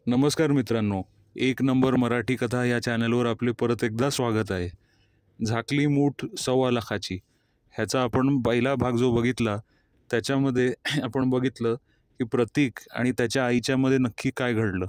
नमस्कार मित्रांनो, एक नंबर मराठी कथा या चॅनलवर आपले परत एकदा स्वागत आहे. झाकली मूठ 1.25 लाखाची ह्याचा आपण पहिला भाग जो बघितला त्याच्यामध्ये आपण बघितलं की प्रतीक आणि त्याच्या आईच्यामध्ये नक्की काय घडलं.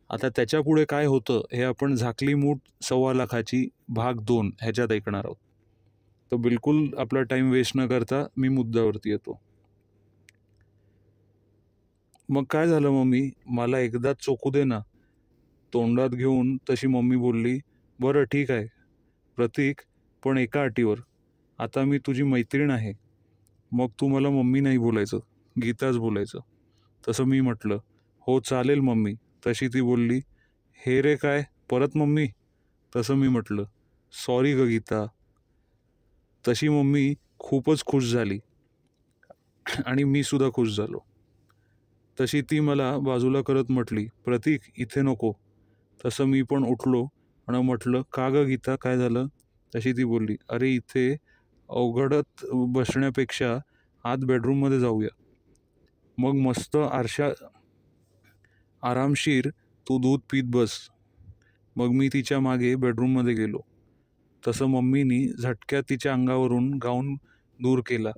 आता त्याच्या पुढे काय होतं हे आपण झाकली मूठ 1.25 लाखाची भाग 2 ह्याच्यात ऐकणार आहोत. तर बिलकुल आपला टाइम वेस्ट न करता मी मुद्द्यावरती येतो. मग काय झालं मम्मी, मला एकदाच चोखू दे ना. तोंडात घेऊन तशी मम्मी बोलली, बरं ठीक आहे प्रतीक, पण एका अटीवर. आता मी तुझी मैत्रीण आहे, मग तू मला मम्मी नाही बोलायचं, गीताच बोलायचं. तसं मी म्हटलं, हो चालेल मम्मी. तशी ती बोलली, हे रे काय परत मम्मी. तसं मी म्हटलं, सॉरी ग गीता. तशी मम्मी खूपच खुश झाली आणि मी सुद्धा खुश झालो. तशी ती मला बाजूला करत म्हटली, प्रतीक इथे नको. तसं मी पण उठलो आणि म्हटलं, का ग गीता काय झालं. तशी ती बोलली, अरे इथे अवघडत बसण्यापेक्षा आत बेडरूममध्ये जाऊया. मग मस्त आरामशीर तू दूध पीत बस. मग मी तिच्या मागे बेडरूममध्ये गेलो. तसं मम्मीनी झटक्यात तिच्या अंगावरून गाऊन दूर केला.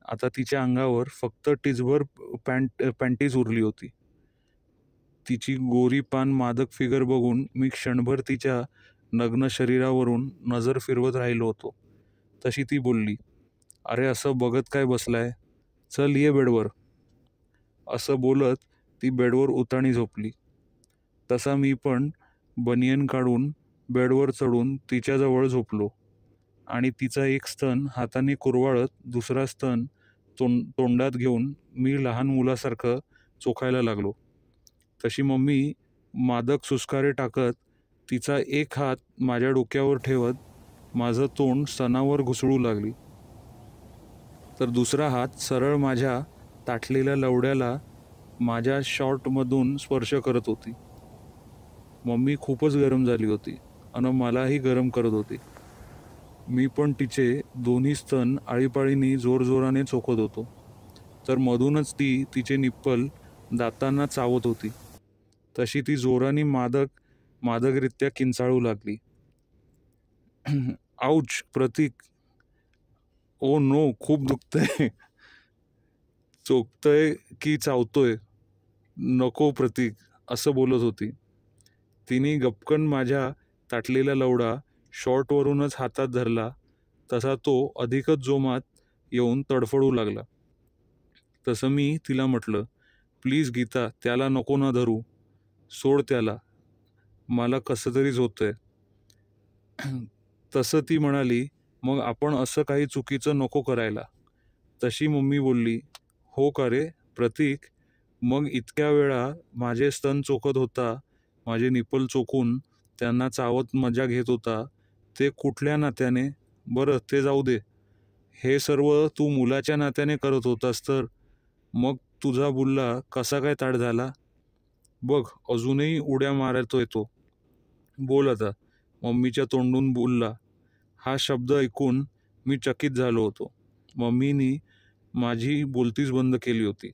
आता तिच्या अंगावर फक्त टिचभर पॅन्टीज उरली होती. तिची गोरीपान मादक फिगर बघून मी क्षणभर तिच्या नग्न शरीरावरून नजर फिरवत राहिलो होतो. तशी ती बोलली, अरे असं बघत काय बसलाय, चल ये बेडवर. असं बोलत ती बेडवर उताणी झोपली. तसा मी पण बनियन काढून बेडवर चढून तिच्याजवळ झोपलो आणि तिचा एक स्तन हाताने कुरवाळत दुसरा स्तन तोंडात घेऊन मी लहान मुलासारखं चोखायला लागलो. तशी मम्मी मादक सुस्कारे टाकत तिचा एक हात माझ्या डोक्यावर ठेवत माझं तोंड स्तनावर घुसळू लागली, तर दुसरा हात सरळ माझ्या ताठलेल्या लवड्याला माझ्या शॉर्टमधून स्पर्श करत होती. मम्मी खूपच गरम झाली होती आणि मलाही गरम करत होती. मी पण तिचे दोन्ही स्तन आळीपाळीने जोरजोराने चोखत होतो, तर मधूनच ती तिचे निप्पल दातांना चावत होती. तशी ती जोराने मादकरित्या किंचाळू लागली. आऊच प्रतीक, ओ नो, खूप दुखतंय. चोखतंय की चावतोय, नको प्रतीक, असं बोलत होती. तिने गपकन माझ्या ताटलेला लवडा शॉर्टवरूनच हातात धरला. तसा तो अधिकच जोमात येऊन तडफडू लागला. तसं मी तिला म्हटलं, प्लीज गीता, त्याला नको ना धरू, सोड त्याला, मला कसं तरीच होतंय. तसं ती म्हणाली, मग आपण असं काही चुकीचं नको करायला. तशी मम्मी बोलली, हो का रे प्रतीक, मग इतक्या वेळा माझे स्तन चोखत होता, माझे निप्पल चोखून त्यांना चावत मजा घेत होता, ते कुठल्या नात्याने. बरं ते जाऊ दे, हे सर्व तू मुलाच्या नात्याने करत होतास तर मग तुझा बुल्ला कसा काय ताट झाला. बघ अजूनही उड्या मारतोय तो. बोल आता. मम्मीच्या तोंडून बुल्ला हा शब्द ऐकून मी चकित झालो होतो. मम्मीनी माझी बोलतीच बंद केली होती.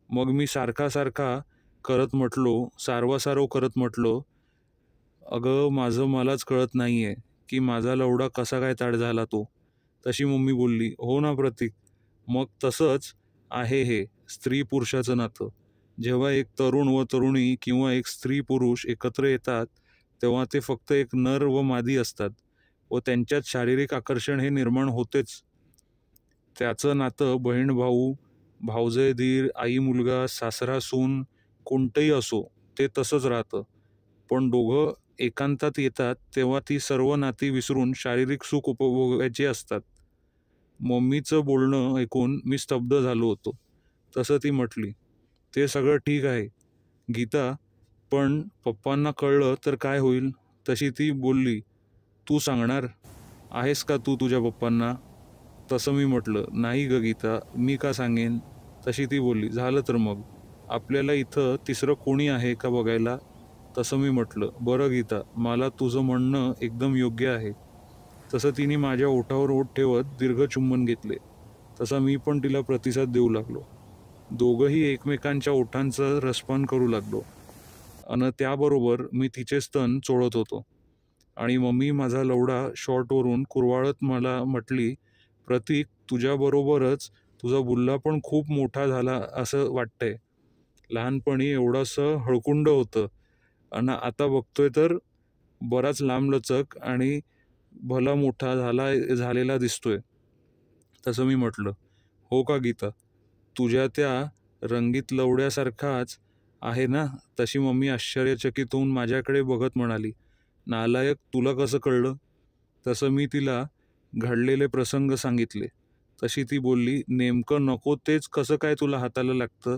मग मी सारखा सारवासारव करत म्हटलो, अगं माझं मलाच कळत नाही आहे की माझा लवडा कसा काय ताट झाला तो. तशी मम्मी बोलली, हो ना प्रतीक, मग तसंच आहे हे स्त्री पुरुषाचं नातं. जेव्हा एक तरुण व तरुणी किंवा एक स्त्री पुरुष एकत्र येतात तेव्हा ते फक्त एक नर व मादी असतात व त्यांच्यात शारीरिक आकर्षण हे निर्माण होतेच. त्याचं नातं बहीण भाऊ, भावजय धीर, आई मुलगा, सासरा सून, कोणतंही असो, ते तसंच राहतं. पण दोघं एकांतात येतात तेव्हा ती सर्व नाती विसरून शारीरिक सुख उपभोगायची असतात. मम्मीचं बोलणं ऐकून मी स्तब्ध झालो होतो. तसं ती म्हटली, ते सगळं ठीक आहे गीता, पण पप्पांना कळलं तर काय होईल. तशी ती बोलली, तू सांगणार आहेस का तू तुझ्या पप्पांना. तसं मी म्हटलं, नाही ग गीता, मी का सांगेन. तशी ती बोलली, झालं तर मग आपल्याला इथं तिसरं कोणी आहे का बघायला. तसं मी म्हटलं, बरं गीता, मला तुझं म्हणणं एकदम योग्य आहे. तसं तिने माझ्या ओठावर ओठ ठेवत दीर्घ चुंबन घेतले. तसा मी पण तिला प्रतिसाद देऊ लागलो. दोघंही एकमेकांच्या ओठांचं रसपान करू लागलो. आणि त्याबरोबर मी तिचे स्तन चोळत होतो. आणि मम्मी माझा लवडा शॉर्टवरून कुरवाळत मला म्हटली, "प्रतीक, तुझ्याबरोबरच तुझा बुल्ला पण खूप मोठा झाला असं वाटतंय. लहानपणी एवढंसं हळकुंड होतं आणि आता बघतोय तर बराच लांबलचक आणि भला मोठा झालेला दिसतोय." तसं मी म्हटलं, "हो का गीता? तुझ्या त्या रंगीत लवड्यासारखाच आहे ना?" तशी मम्मी आश्चर्यचकित होऊन माझ्याकडे बघत म्हणाली, "नालायक, तुला कसं कळलं?" तसं मी तिला घडलेले प्रसंग सांगितले. तशी ती बोलली, "नेमकं नको तेच कसं काय तुला हाताला लागतं?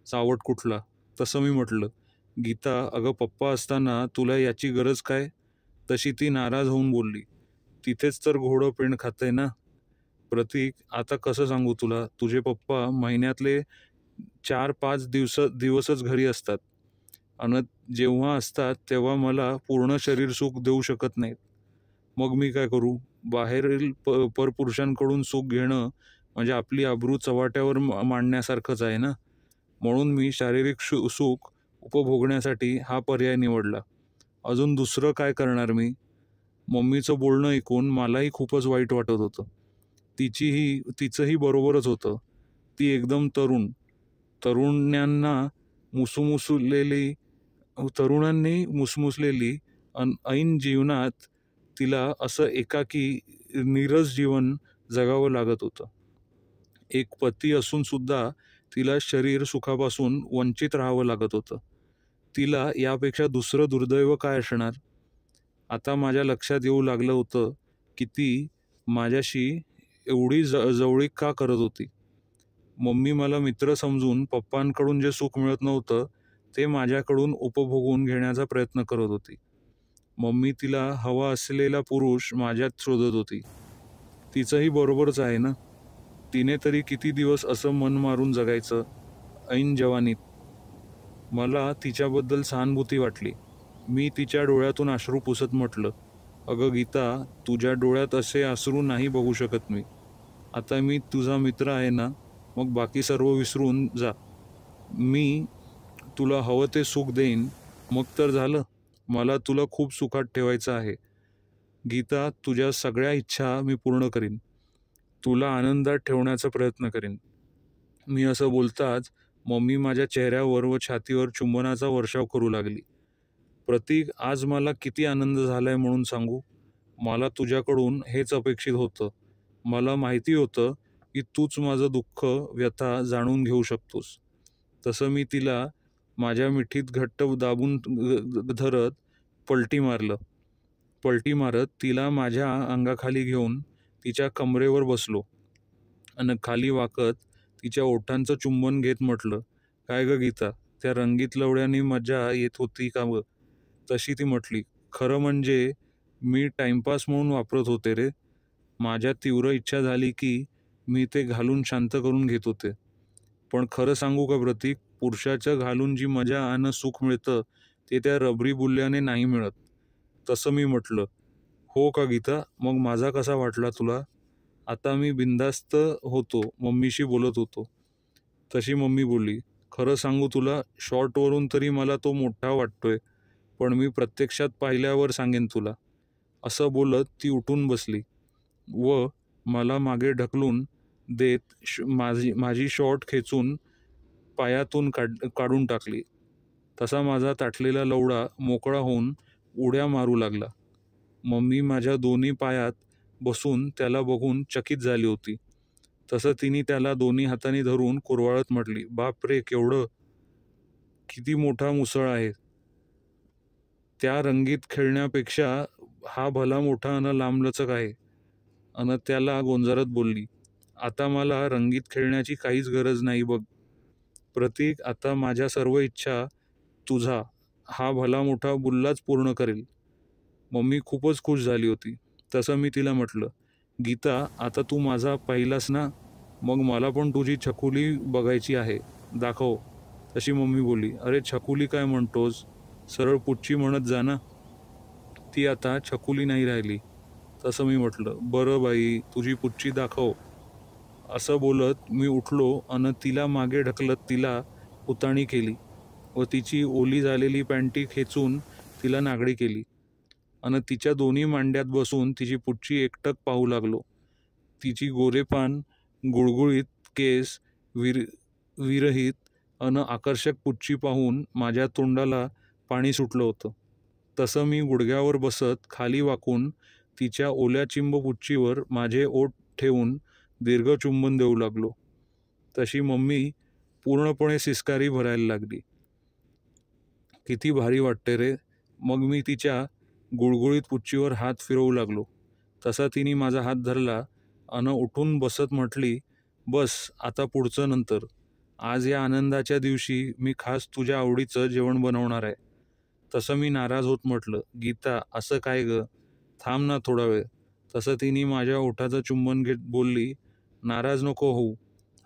चावट कुठला." तसं मी म्हटलं, "गीता, अगं पप्पा असताना तुला याची गरज काय?" तशी ती नाराज होऊन बोलली, "तिथेच तर घोडं पेंड खातंय ना." प्रतीक, आता कसं सांगू तुला, तुझे पप्पा महिन्यातले 4-5 दिवसच घरी असतात आणि जेव्हा असतात तेव्हा मला पूर्ण शरीर सुख देऊ शकत नाहीत. मग मी काय करू? बाहेरील परपुरुषांकडून सुख घेणं म्हणजे आपली अब्रू चव्हाट्यावर मांडण्यासारखंच आहे ना. म्हणून मी शारीरिक सुख उपभोगण्यासाठी हा पर्याय निवडला. अजून दुसरं काय करणार मी? मम्मीचं बोलणं ऐकून मलाही खूपच वाईट वाटत होतं. तिचंही बरोबरच होतं. ती एकदम तरुण्यांना मुसमुसलेली तरुणांनी मुसमुसलेली ऐन जीवनात तिला असं एकाकी नीरस जीवन जगावं लागत होतं. एक पती असून सुद्धा तिला शरीर सुखापासून वंचित राहावं लागत होतं. तिला यापेक्षा दुसरं दुर्दैव काय असणार? आता माझ्या लक्षात येऊ लागलं होतं की ती माझ्याशी एवढी जवळीक का करत होती. मम्मी मला मित्र समजून पप्पांकडून जे सुख मिळत नव्हतं ते माझ्याकडून उपभोगून घेण्याचा प्रयत्न करत होती. मम्मी तिला हवा असलेला पुरुष माझ्यात शोधत होती. तिचंही बरोबरच आहे ना. तिने तरी किती दिवस असं मन मारून जगायचं ऐन जवानीत. मला तिच्याबद्दल सहानुभूती वाटली. मी तिच्या डोळ्यातून अश्रू पुसत म्हटलं, "अगं गीता, तुझ्या डोळ्यात असे अश्रू नाही बघू शकत मी. आता मी तुझा मित्र आहे ना, मग बाकी सर्व विसरून जा. मी तुला हवं ते सुख देईन, मग तर झालं. मला तुला खूप सुखात ठेवायचं आहे. गीता, तुझ्या सगळ्या इच्छा मी पूर्ण करीन. तुला आनंदात ठेवण्याचा प्रयत्न करीन." मी असं बोलताच मम्मी माझ्या चेहऱ्यावर व छातीवर चुंबनाचा वर्षाव करू लागली. "प्रतीक, आज मला किती आनंद झालाय म्हणून सांगू? मला तुझ्याकडून हेच अपेक्षित होतं. मला माहिती होतं की तूच माझं दुःख, व्यथा जाणून घेऊ शकतोस." तसं मी तिला माझ्या मिठीत घट्ट दाबून धरत पलटी मारत तिला माझ्या अंगाखाली घेऊन तिच्या कमरेवर बसलो आणि खाली वाकत तिच्या ओठांचं चुंबन घेत म्हटलं, "काय गं गीता, त्या रंगीत लवड्यानी मजा येत होती का गं?" तशी ती म्हटली, "खरं म्हणजे मी टाइमपास म्हणून वापरत होते रे. माझ्या तीव्र इच्छा झाली की मी ते घालून शांत करून घेत होते. पण खरं सांगू का प्रतीक, पुरुषाचं घालून जी मजा आणि सुख मिळतं ते त्या रबरी बुल्ल्याने नाही मिळत." तसं मी म्हटलं, "हो का गीता, मग माझा कसा वाटला तुला?" आता मी बिनधास्त होतो, मम्मीशी बोलत होतो. तशी मम्मी बोलली, "खरं सांगू तुला, शॉर्टवरून तरी मला तो मोठा वाटतोय, पण मी प्रत्यक्षात पाहिल्यावर सांगेन तुला." असं बोलत ती उठून बसली व मला मागे ढकलून देत माझी शॉर्ट खेचून पायातून काढून टाकली. तसा माझा ताठलेला लवडा मोकळा होऊन उड्या मारू लागला. मम्मी माझ्या दोन्ही पायात बसून त्याला बघून चकित झाली होती. तसं तिने त्याला दोन्ही हातांनी धरून कुरवाळत म्हटली, "बाप रे, किती मोठा मुसळ आहे. त्या रंगीत खेळण्यापेक्षा हा भला मोठा अन लांबलचक आहे." अन त्याला गोंजारत बोलली, "आता मला रंगीत खेळण्याची काहीच गरज नाही बघ. प्रतीक, आता माझ्या सर्व इच्छा तुझा हा भला मोठा बुल्लाच पूर्ण करेल." मम्मी खूपच खुश झाली होती. तसं मी तिला म्हटलं, "गीता, आता तू माझा पाहिलास ना, मग मला पण तुझी छकुली बघायची आहे. दाखव." तशी मम्मी बोलली, "अरे छकुली काय म्हणतोस? सरळ पुच्ची म्हणत जा ना. ती आता छकुली नाही राहिली." तसं मी म्हटलं, "बरं बाई, तुझी पुच्ची दाखव." असं बोलत मी उठलो अन तिला मागे ढकलत तिला उताणी केली. व तिची ओली झालेली पॅन्टी खेचून तिला नागडी केली आणि तिच्या दोन्ही मांड्यात बसून तिची पुच्ची एकटक पाहू लागलो. तिची गोरेपान, गुळगुळीत केस, विरहित अन आकर्षक पुच्ची पाहून माझ्या तोंडाला पाणी सुटलं होतं. तसं मी गुडघ्यावर बसत खाली वाकून तिच्या ओल्या चिंब पुच्चीवर माझे ओठ ठेवून दीर्घ चुंबन देऊ लागलो. तशी मम्मी पूर्णपणे सिस्कारी भरायला लागली. किती भारी वाटते रे. मग मी तिच्या गुळगुळीत पुच्चीवर हात फिरवू लागलो. तसा तिने माझा हात धरला अन उठून बसत म्हटली, बस आता पुढचं नंतर. आज या आनंदाच्या दिवशी मी खास तुझ्या आवडीचं जेवण बनवणार आहे. तसं मी नाराज होत म्हटलं, गीता असं काय ग, थांब ना थोडा वेळ. तसं तिने माझ्या ओठाचं चुंबन घेत बोलली, नाराज नको होऊ.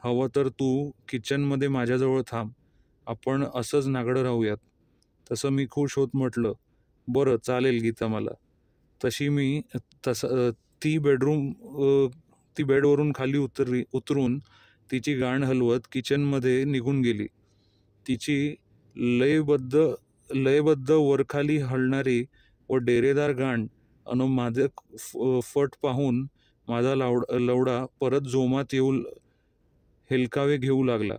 हवं तर तू किचनमध्ये माझ्याजवळ थांब. आपण असंच नागडं राहूयात. तसं मी खुश होत म्हटलं, बरं चालेल गीता मला. तशी मी तसं ती ती बेडवरून खाली उतरून तिची गाण हलवत किचनमध्ये निघून गेली. तिची लयबद्ध वरखाली हलणारी व डेरेदार गाण अन माझे फट पाहून माझा लवडा परत जोमात हेलकावे घेऊ लागला.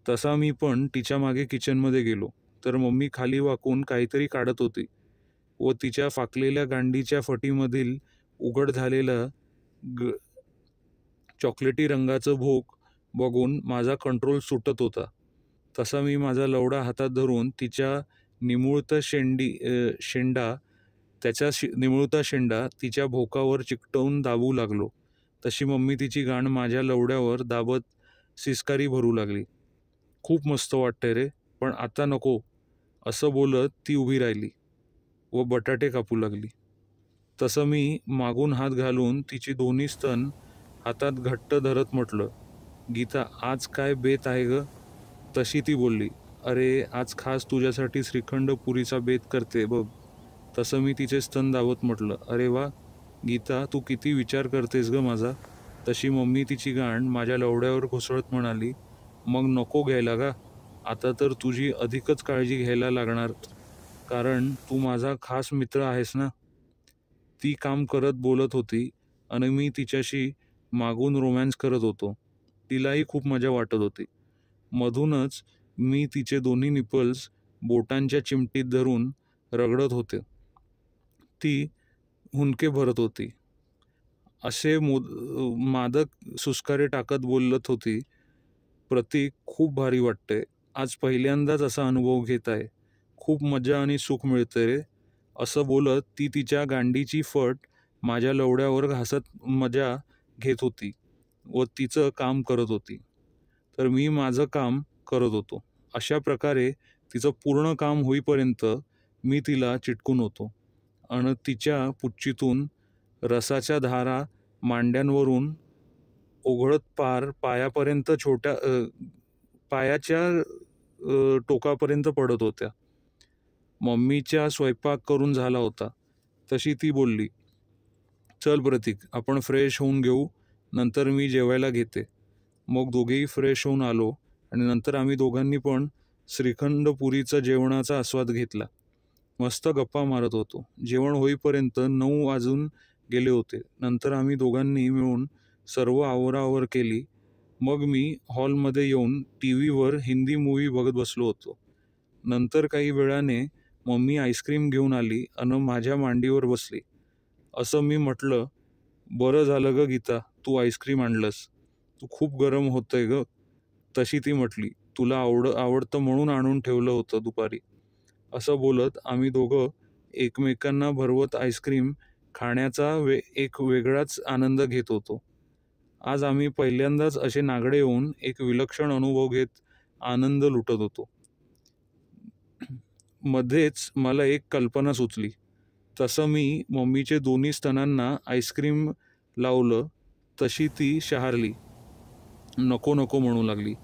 तसा मी पण तिच्या मागे किचनमध्ये गेलो तर मम्मी खाली वाकून काहीतरी काढत होती व तिच्या फाकलेल्या गांडीच्या फटीमधील उघड झालेला चॉकलेटी रंगाचं भोक बघून माझा कंट्रोल सुटत होता. तसा मी माझा लवडा हातात धरून तिच्या निमुळता शेंडा तिच्या भोकावर चिकटवून दाबू लागलो. तशी मम्मी तिची गाण माझ्या लवड्यावर दाबत सिस्कारी भरू लागली. खूप मस्त वाटतंय रे, पण आता नको, असं बोलत ती उभी राहिली व बटाटे कापू लागली. तसं मी मागून हात घालून तिची दोन्ही स्तन हातात घट्ट धरत म्हटलं, गीता आज काय बेत आहे ग. तशी ती बोलली, अरे आज खास तुझ्यासाठी श्रीखंड पुरीचा बेत करते बघ. तसं मी तिचे स्तन दाबत म्हटलं, अरे वा गीता, तू किती विचार करतेस ग माझा. तशी मम्मी तिची गाण माझ्या लवड्यावर घुसळत म्हणाली, मग नको घ्यायला का. आता तर तुझी अधिकच काळजी घ्यायला लागणार, कारण तू माझा खास मित्र आहेस ना. ती काम करत बोलत होती आणि मी तिच्याशी मागून रोमॅन्स करत होतो. तिलाही खूप मजा वाटत होती. मधूनच मी तिचे दोन्ही निपल्स बोटांच्या चिमटीत धरून रगडत होते. ती हुंदके भरत होती. असे मादक सुस्कारे टाकत बोलत होती, प्रतीक खूप भारी वाटतंय. आज पहिल्यांदाच असा अनुभव घेत आहे. खूप मजा आणि सुख मिळतंय रे. असं बोलत ती तिच्या गांडीची फट माझ्या लवड्यावर घासत मजा घेत होती व तिचं काम करत होती. तर मी माझं काम करत होतो. अशा प्रकारे तिचं पूर्ण काम होईपर्यंत मी तिला चिटकून होतो आणि तिच्या पुच्चीतून रसाच्या धारा मांड्यांवरून ओघळत पार पायाच्या टोकापर्यंत पडत होत्या. मम्मीचा स्वयंपाक करून झाला होता. तशी ती बोलली, चल प्रतीक आपण फ्रेश होऊन घेऊ, नंतर मी जेवायला घेते. मग दोघेही फ्रेश होऊन आलो आणि नंतर आम्ही दोघांनी पण श्रीखंड पुरीचा जेवणाचा आस्वाद घेतला. मस्त गप्पा मारत होतो. जेवण होईपर्यंत 9 वाजून गेले होते. नंतर आम्ही दोघांनी मिळून सर्व आवराआवर केली. मग मी हॉलमध्ये येऊन टीव्हीवर हिंदी मूव्ही बघत बसलो होतो. नंतर काही वेळाने मम्मी आईस्क्रीम घेऊन आली आणि माझ्या मांडीवर बसली. असं मी म्हटलं, बरं झालं ग गीता, तू आईस्क्रीम आणलंस. तू खूप गरम होतंय ग. तशी ती म्हटली, तुला आवडतं म्हणून आणून ठेवलं होतं दुपारी. असं बोलत आम्ही दोघं एकमेकांना भरवत आईस्क्रीम खाण्याचा एक वेगळाच आनंद घेत होतो. आज आम्ही पहिल्यांदाच असे नागडे येऊन एक विलक्षण अनुभव घेत आनंद लुटत होतो. मध्येच मला एक कल्पना सुचली. तसं मी मम्मीचे दोन्ही स्तनांना आईस्क्रीम लावलं. तशी ती शहारली, नको नको म्हणू लागली.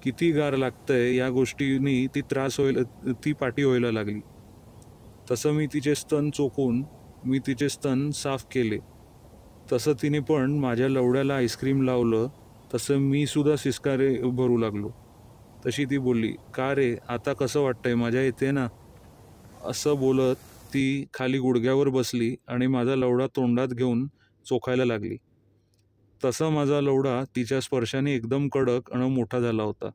किती गार लागतंय या गोष्टींनी ती पाठी व्हायला लागली. तसं मी तिचे स्तन चोखून मी तिचे स्तन साफ केले. तसं तिने पण माझ्या लवड्याला आईस्क्रीम लावलं. तसं मी सुद्धा सिस्कारे भरू लागलो. तशी ती बोलली, "का रे, आता कसं वाटतंय, मजा येते ना?" असं बोलत ती खाली गुडघ्यावर बसली आणि माझा लवडा तोंडात घेऊन चोखायला लागली. तसा माझा लवडा तिच्या स्पर्शाने एकदम कडक आणि मोठा झाला होता.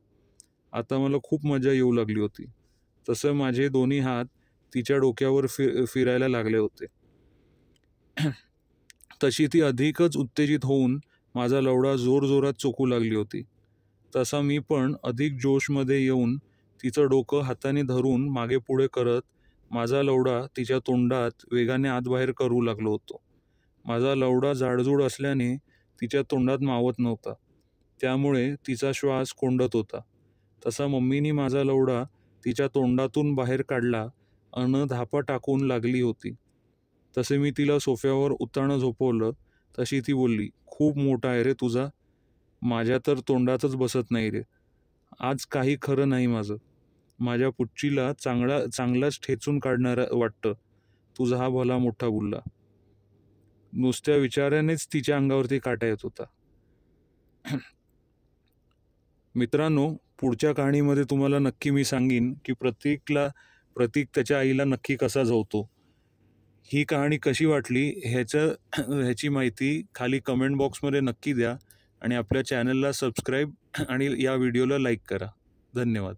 आता मला खूप मजा येऊ लागली होती. तसं माझे दोन्ही हात तिच्या डोक्यावर फिरायला लागले होते. तशी ती अधिकच उत्तेजित होऊन माझा लवडा जोरजोरात चोखू लागली होती. तसा मी पण अधिक जोशमध्ये येऊन तिचं डोकं हाताने धरून मागे पुढे करत माझा लवडा तिच्या तोंडात वेगाने आतबाहेर करू लागलो होतो. माझा लवडा जाडजूड असल्याने तिच्या तोंडात मावत नव्हता. त्यामुळे तिचा श्वास कोंडत होता. तसा मम्मीनी माझा लवडा तिच्या तोंडातून बाहेर काढला अन धापा टाकून लागली होती. तसे मी तिला सोफ्यावर उताणं झोपवलं. तशी ती बोलली, "खूप मोठा आहे रे तुझा. माझ्या तर तोंडातच बसत नाही रे. आज काही खरं नाही माझं. माझ्या पुच्चीला चांगलाच ठेचून काढणारा वाटतं तुझा हा भला मोठा बुल्ला." नुसत्या विचारानेच तिच्या अंगावरती काटा येत होता. मित्रांनो, पुढच्या कहाणीमध्ये तुम्हाला नक्की मी सांगीन की प्रतीक त्याच्या आईला नक्की कसा झोवतो. ही कहाणी कशी वाटली ह्याची माहिती खाली कमेंट बॉक्समध्ये नक्की द्या आणि आपल्या चॅनलला सबस्क्राईब आणि या व्हिडिओला लाईक करा. धन्यवाद.